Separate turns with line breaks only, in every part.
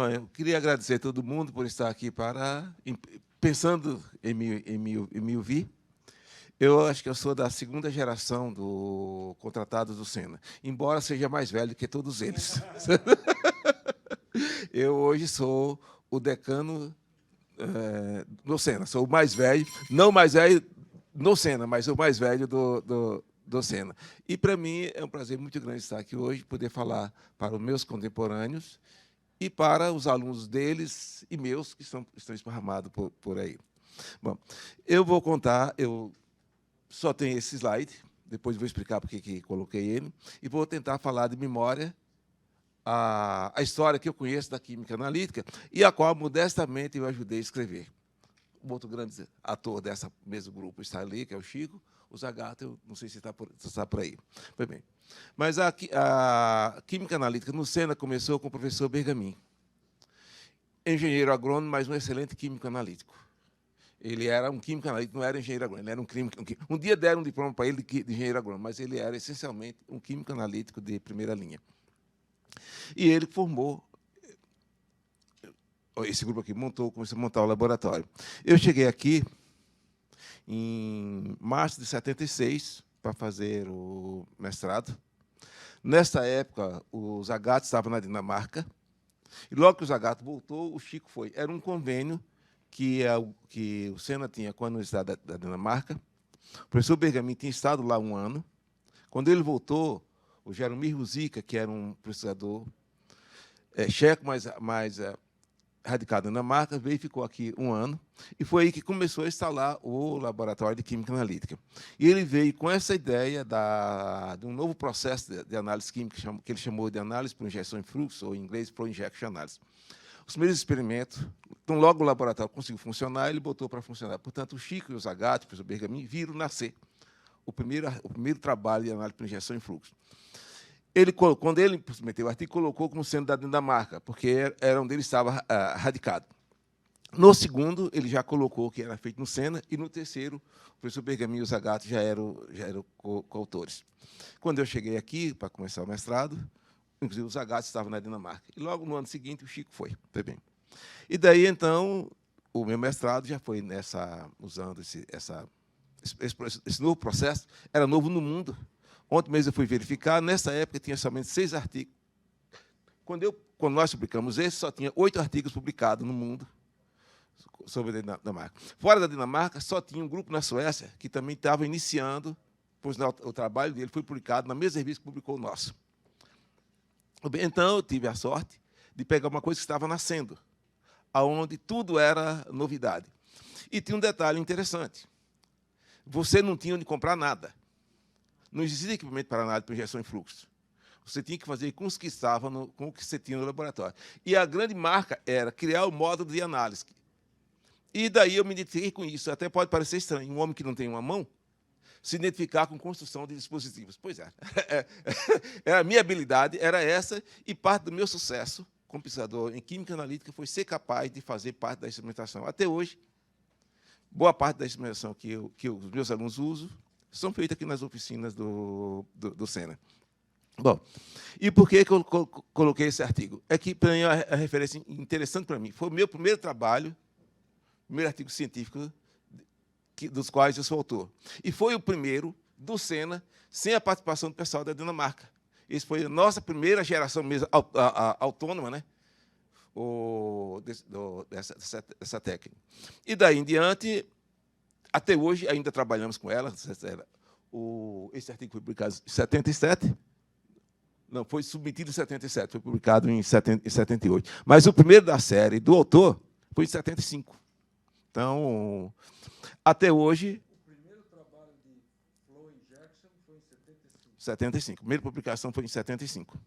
Bom, eu queria agradecer a todo mundo por estar aqui pensando em me ouvir. Eu acho que eu sou da segunda geração do contratado do Sena, embora seja mais velho que todos eles. Eu hoje sou o decano do Sena, sou o mais velho, não mais velho no Sena, mas o mais velho do Sena. E, para mim, é um prazer muito grande estar aqui hoje, poder falar para os meus contemporâneos e para os alunos deles e meus que estão esparramados por aí. Bom, eu vou contar, eu só tenho esse slide, depois vou explicar por que coloquei ele, e vou tentar falar de memória a história que eu conheço da química analítica e a qual, modestamente, eu ajudei a escrever. Um outro grande ator desse mesmo grupo está ali, que é o Chico. O Zagato, eu não sei se está por aí. Pois bem. Mas a química analítica no Sena começou com o professor Bergamin. Engenheiro agrônomo, mas um excelente químico analítico. Ele era um químico analítico, não era engenheiro agrônomo, ele era um químico. Um dia deram um diploma para ele de engenheiro agrônomo, mas ele era, essencialmente, um químico analítico de primeira linha. E ele formou, esse grupo aqui começou a montar o laboratório. Eu cheguei aqui em março de 76 para fazer o mestrado. Nessa época, o Zagato estava na Dinamarca, e logo que o Zagato voltou, o Chico foi. Era um convênio que o Sena tinha com a Universidade da Dinamarca. O professor Bergamin tinha estado lá um ano. Quando ele voltou, o Jaromir Ruzicka, que era um pesquisador checo, mas radicado na Dinamarca, veio e ficou aqui um ano, e foi aí que começou a instalar o Laboratório de Química Analítica. E ele veio com essa ideia de um novo processo de análise química, que ele chamou de análise por injeção em fluxo, ou em inglês, Pro-Injection Analysis. Os primeiros experimentos, então, logo o laboratório conseguiu funcionar, ele botou para funcionar. Portanto, o Chico e o Zagato, o professor Bergamin, viram nascer o primeiro trabalho de análise por injeção em fluxo. Quando ele submeteu o artigo, colocou como sendo da Dinamarca, porque era onde ele estava radicado. No segundo, ele já colocou que era feito no Sena, e no terceiro, o professor Bergamin e o Zagato já eram coautores. Quando eu cheguei aqui para começar o mestrado, inclusive o Zagato estava na Dinamarca. E logo no ano seguinte, o Chico foi. Tá bem. E daí, então, o meu mestrado já foi usando esse novo processo, era novo no mundo. Ontem mesmo eu fui verificar, nessa época tinha somente 6 artigos. Quando nós publicamos esse, só tinha 8 artigos publicados no mundo sobre a Dinamarca. Fora da Dinamarca, só tinha um grupo na Suécia que também estava iniciando, pois o trabalho dele foi publicado na mesma revista que publicou o nosso. Então, eu tive a sorte de pegar uma coisa que estava nascendo, onde tudo era novidade. E tinha um detalhe interessante. Você não tinha onde comprar nada. Não existia equipamento para análise por injeção em fluxo. Você tinha que fazer com os que estavam com o que você tinha no laboratório. E a grande marca era criar o módulo de análise. E daí eu me identifiquei com isso. Até pode parecer estranho, um homem que não tem uma mão se identificar com construção de dispositivos. Pois é. A minha habilidade era essa, e parte do meu sucesso como pesquisador em química analítica foi ser capaz de fazer parte da instrumentação. Até hoje, boa parte da instrumentação que os meus alunos usam são feitas aqui nas oficinas do Sena. Bom, e por que eu coloquei esse artigo? É que, para mim, é uma referência interessante para mim. Foi o meu primeiro trabalho, primeiro artigo científico dos quais eu sou autor. E foi o primeiro do Sena, sem a participação do pessoal da Dinamarca. Essa foi a nossa primeira geração mesmo autônoma, né? Dessa técnica. E daí em diante, até hoje, ainda trabalhamos com ela. Esse artigo foi publicado em 77. Não, foi submetido em 77, foi publicado em 78. Mas o primeiro da série, do autor, foi em 75. Então, até hoje...
O primeiro trabalho de flow injection foi em 75.
75. A primeira publicação foi em 75.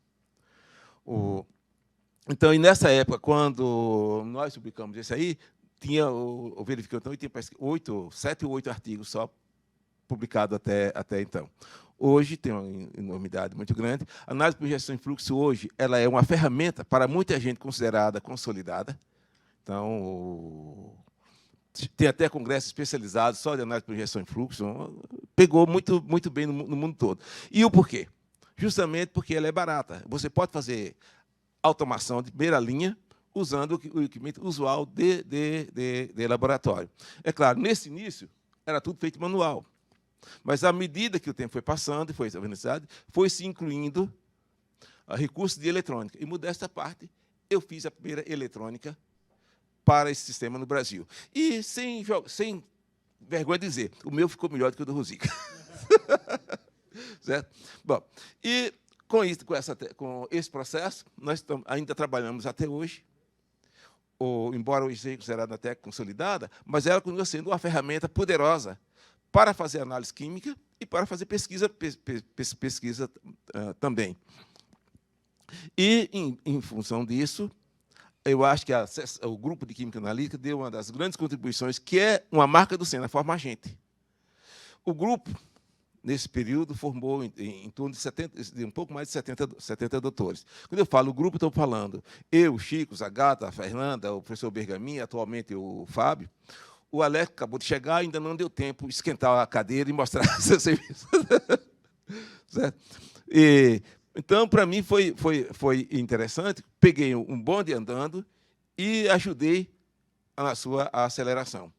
Então, e nessa época, quando nós publicamos esse aí, tinha o verificador, então, tinha 7 ou 8 artigos só publicados até então. Hoje tem uma enormidade muito grande. A análise por injeção em fluxo, hoje, ela é uma ferramenta para muita gente considerada consolidada. Então, tem até congressos especializados só de análise por injeção em fluxo. Pegou muito, muito bem no mundo todo. E o porquê? Justamente porque ela é barata. Você pode fazer automação de primeira linha usando o equipamento usual de laboratório. É claro, nesse início, era tudo feito manual. Mas, à medida que o tempo foi passando e foi a universidade, foi se incluindo recursos de eletrônica. E, modesta parte, eu fiz a primeira eletrônica para esse sistema no Brasil. E, sem vergonha de dizer, o meu ficou melhor do que o do Rosica. Certo? Bom, e com esse processo, nós ainda trabalhamos até hoje, embora hoje seja considerada até consolidada, mas ela continua sendo uma ferramenta poderosa para fazer análise química e para fazer pesquisa também. E, em função disso, eu acho que o grupo de Química Analítica deu uma das grandes contribuições, que é uma marca do SENA, forma a gente. O grupo, nesse período, formou em torno de um pouco mais de 70 doutores. Quando eu falo o grupo, estou falando eu, Chico, Zagata, a Fernanda, o professor Bergamin, atualmente o Fábio. O Alex acabou de chegar, ainda não deu tempo de esquentar a cadeira e mostrar seu serviço. Certo? Então, para mim, foi interessante. Peguei um bonde andando e ajudei na sua aceleração.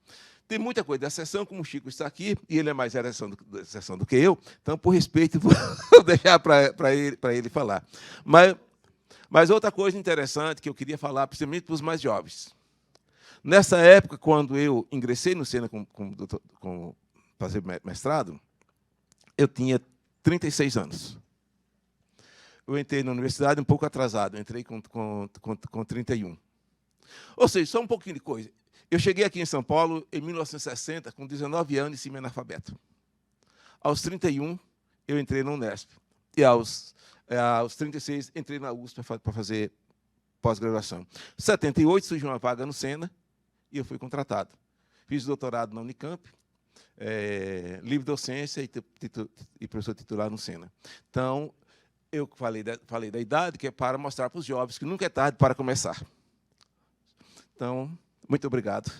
Tem muita coisa da sessão, como o Chico está aqui, e ele é mais da sessão do que eu, então, por respeito, vou deixar para ele falar. Mas outra coisa interessante que eu queria falar, principalmente para os mais jovens. Nessa época, quando eu ingressei no SENA com fazer mestrado, eu tinha 36 anos. Eu entrei na universidade um pouco atrasado, eu entrei com 31. Ou seja, só um pouquinho de coisa. Eu cheguei aqui em São Paulo em 1960, com 19 anos e semi-analfabeto. Aos 31, eu entrei na Unesp. E aos 36, entrei na USP para fazer pós-graduação. Em 78, surgiu uma vaga no SENA e eu fui contratado. Fiz doutorado na Unicamp, livre docência e professor titular no SENA. Então, eu falei da idade, que é para mostrar para os jovens que nunca é tarde para começar. Então, muito obrigado.